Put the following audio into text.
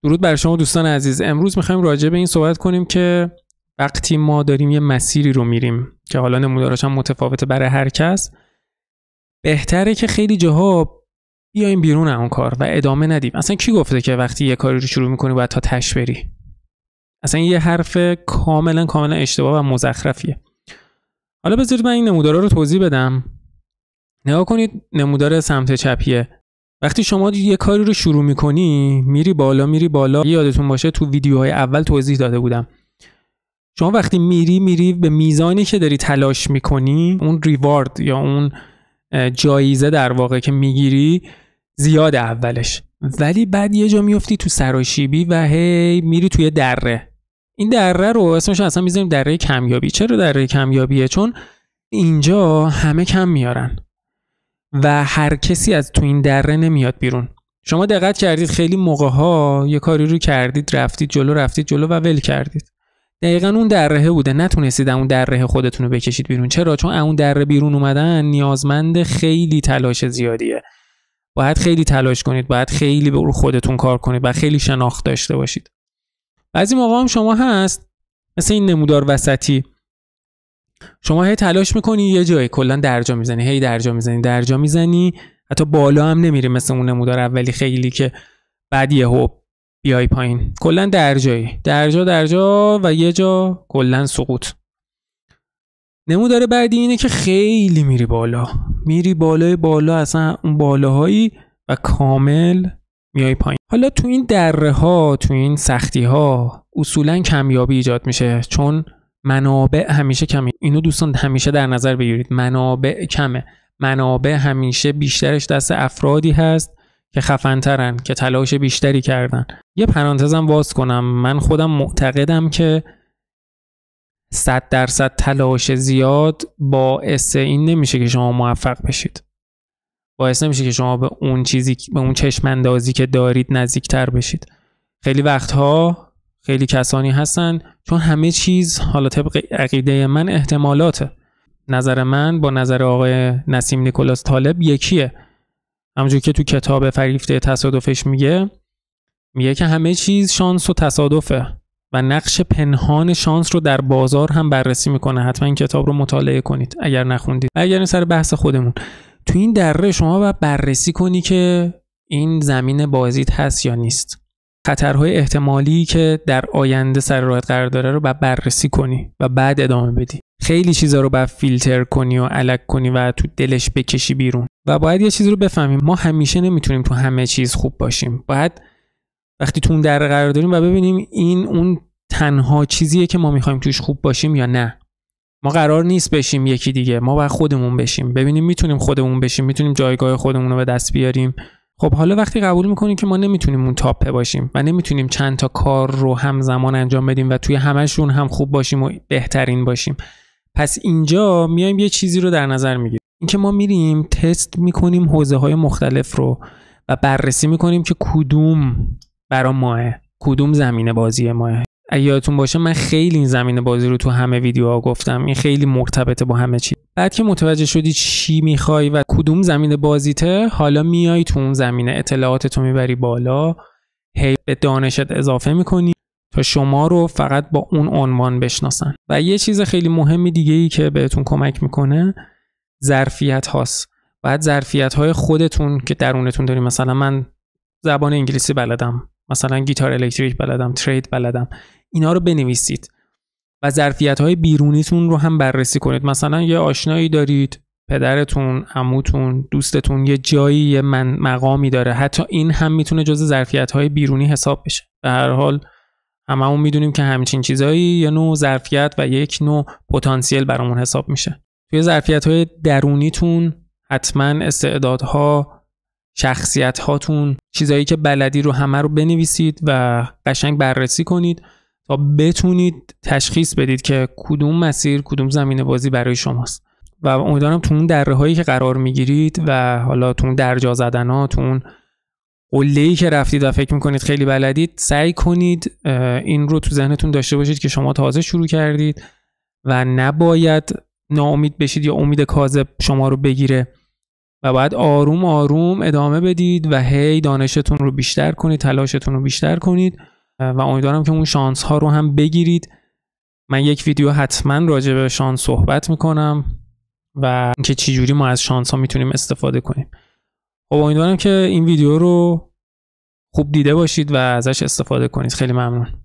درود بر شما دوستان عزیز. امروز میخوایم راجع به این صحبت کنیم که وقتی ما داریم یه مسیری رو میریم که حالا نموداراش هم متفاوته برای هر کس، بهتره که خیلی جاها بیایم بیرون از اون کار و ادامه ندیم. اصلا کی گفته که وقتی یه کاری رو شروع میکنی باید تا تش بری؟ اصلا یه حرف کاملا اشتباه و مزخرفیه. حالا بذارید من این نمودارا رو توضیح بدم. نگاه کنید، نمودار سمت چپیه. وقتی شما یه کاری رو شروع میکنی میری بالا، یادتون باشه تو ویدیوهای اول توضیح داده بودم، شما وقتی میری به میزانی که داری تلاش میکنی، اون ریوارد یا اون جایزه در واقع که میگیری زیاد اولش، ولی بعد یه جا میفتی تو سراشیبی و هی میری توی دره. این دره رو اسمش اصلا میذاریم دره کمیابی. چرا دره کمیابیه؟ چون اینجا همه کم میارن و هر کسی از تو این دره نمیاد بیرون. شما دقت کردید خیلی موقع‌ها یه کاری رو کردید، رفتید جلو و ول کردید. دقیقاً اون دره بوده، نتونستید اون دره خودتون رو بکشید بیرون. چرا؟ چون اون دره بیرون اومدن نیازمند خیلی تلاش زیادیه. باید خیلی تلاش کنید، باید خیلی به خودتون کار کنید و خیلی شناخت داشته باشید. بعضی موقع هم شما هست مثل این نمودار وسطی، شما هی تلاش میکنی یه جایی کلا درجا میزنی، حتی بالا هم نمیری مثل اون نمودار اولی خیلی که بعد یهو بیای پایین. کلا درجا و یه جا کلا سقوط. نمودار بعدی اینه که خیلی میری بالا، اصلا اون بالاهایی و کامل میای پایین. حالا تو این دره ها، تو این سختی ها اصولا کمیابی ایجاد میشه، چون منابع همیشه کمه. اینو دوستان همیشه در نظر بگیرید، منابع کمه. منابع همیشه بیشترش دست افرادی هست که خفن‌ترن، که تلاش بیشتری کردن. یه پرانتزم باز کنم، من خودم معتقدم که 100% تلاش زیاد باعث این نمیشه که شما موفق بشید. باعث نمیشه که شما به اون چشم اندازی که دارید نزدیکتر بشید. خیلی وقتها خیلی کسانی هستن، چون همه چیز حالا طبق عقیده من احتمالاته. نظر من با نظر آقای نسیم نیکولاس طالب یکیه. همونجور که تو کتاب فریفته تصادفش میگه که همه چیز شانس و تصادفه و نقش پنهان شانس رو در بازار هم بررسی میکنه. حتما این کتاب رو مطالعه کنید اگر نخوندید. اگر این سر بحث خودمون، تو این دره شما باید بررسی کنی که این زمین بازیت هست یا نیست. خطرهای احتمالی که در آینده سر راهت قرار داره رو باید بررسی کنی و بعد ادامه بدی. خیلی چیزا رو باید فیلتر کنی و الگ کنی و تو دلش بکشی بیرون. و باید یه چیزی رو بفهمیم، ما همیشه نمیتونیم تو همه چیز خوب باشیم. باید وقتی تو اون دره قرار داریم و ببینیم این اون تنها چیزیه که ما میخوایم توش خوب باشیم یا نه. ما قرار نیست بشیم یکی دیگه، ما باید خودمون بشیم. ببینیم میتونیم خودمون بشیم، میتونیم جایگاه خودمون رو به دست بیاریم. خب حالا وقتی قبول میکنیم که ما نمیتونیم اون تاپه باشیم و نمیتونیم چند تا کار رو همزمان انجام بدیم و توی همشون هم خوب باشیم و بهترین باشیم، پس اینجا میایم یه چیزی رو در نظر میگیریم. اینکه ما میریم تست میکنیم حوزه‌های مختلف رو و بررسی میکنیم که کدوم برای ماه، کدوم زمینه بازی ماه. اگه یادتون باشه من خیلی این زمینه بازی رو تو همه ویدیوها گفتم، این خیلی مرتبطه با همه چی. بعد که متوجه شدی چی میخوای و کدوم زمینه بازیته، حالا میای تو اون زمینه اطلاعاتتو میبری بالا، هی به دانشت اضافه میکنی تا شما رو فقط با اون عنوان بشناسن. و یه چیز خیلی مهمی دیگه ای که بهتون کمک میکنه ظرفیت هاست. باید ظرفیت های خودتون که درونتون داریم، مثلا من زبان انگلیسی بلدم، مثلا گیتار الکتریک بلدم، ترید بلدم، اینا رو بنویسید و ظرفیت‌های بیرونیتون رو هم بررسی کنید. مثلا یه آشنایی دارید، پدرتون، عموتون، دوستتون یه جایی، یه مقامی داره، حتی این هم میتونه جزء ظرفیت‌های بیرونی حساب بشه. به هر حال هممون میدونیم که همچین چیزایی یه نوع ظرفیت و یک نوع پتانسیل برامون حساب میشه. توی ظرفیت‌های درونیتون حتما استعدادها، شخصیت‌هاتون، چیزایی که بلدی رو همه رو بنویسید و قشنگ بررسی کنید تا بتونید تشخیص بدید که کدوم مسیر، کدوم زمینه بازی برای شماست. و امیدوارم تو اون دره هایی که قرار میگیرید و حالا تو اون درجا زدن ها، تو اون قله‌ای که رفتید و فکر میکنید خیلی بلدید، سعی کنید این رو تو ذهنتون داشته باشید که شما تازه شروع کردید و نباید ناامید بشید یا امید کاذب شما رو بگیره و بعد آروم آروم ادامه بدید و هی دانشتون رو بیشتر کنید، تلاشتون رو بیشتر کنید و امیدوارم که اون شانس ها رو هم بگیرید. من یک ویدیو حتما راجع به شانس صحبت میکنم و اینکه چی جوری ما از شانس ها میتونیم استفاده کنیم. خب امیدوارم که این ویدیو رو خوب دیده باشید و ازش استفاده کنید. خیلی ممنون.